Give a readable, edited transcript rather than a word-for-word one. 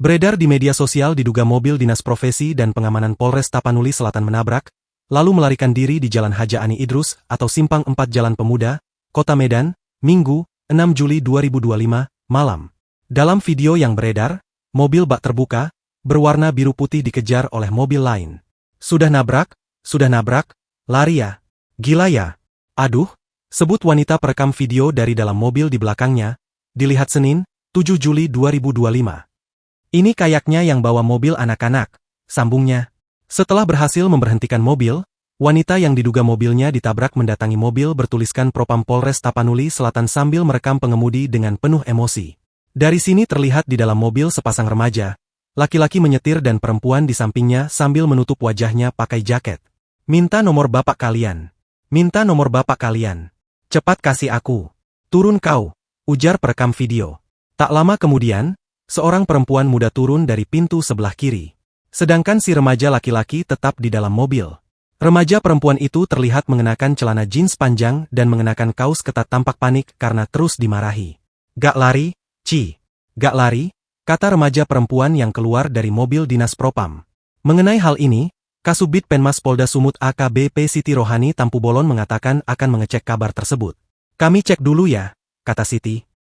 Beredar di media sosial diduga mobil Dinas Profesi dan Pengamanan Polres Tapanuli Selatan menabrak, lalu melarikan diri di Jalan Haja Ani Idrus atau Simpang 4 Jalan Pemuda, Kota Medan, Minggu, 6 Juli 2025, malam. Dalam video yang beredar, mobil bak terbuka, berwarna biru putih dikejar oleh mobil lain. Sudah nabrak, lari ya. Gila ya. Aduh, sebut wanita perekam video dari dalam mobil di belakangnya, dilihat Senin, 7 Juli 2025. Ini kayaknya yang bawa mobil anak-anak, sambungnya. Setelah berhasil memberhentikan mobil, wanita yang diduga mobilnya ditabrak mendatangi mobil bertuliskan Propam Polres Tapanuli Selatan sambil merekam pengemudi dengan penuh emosi. Dari sini terlihat di dalam mobil sepasang remaja, laki-laki menyetir dan perempuan di sampingnya sambil menutup wajahnya pakai jaket. Minta nomor bapak kalian. Minta nomor bapak kalian. Cepat kasih aku. Turun kau, ujar perekam video. Tak lama kemudian, seorang perempuan muda turun dari pintu sebelah kiri. Sedangkan si remaja laki-laki tetap di dalam mobil. Remaja perempuan itu terlihat mengenakan celana jeans panjang dan mengenakan kaos ketat tampak panik karena terus dimarahi. Gak lari, Ci. Gak lari, kata remaja perempuan yang keluar dari mobil Dinas Propam. Mengenai hal ini, Kasubdit Penmas Polda Sumut AKBP Siti Rohani Tampu Bolon mengatakan akan mengecek kabar tersebut. Kami cek dulu ya, kata Siti.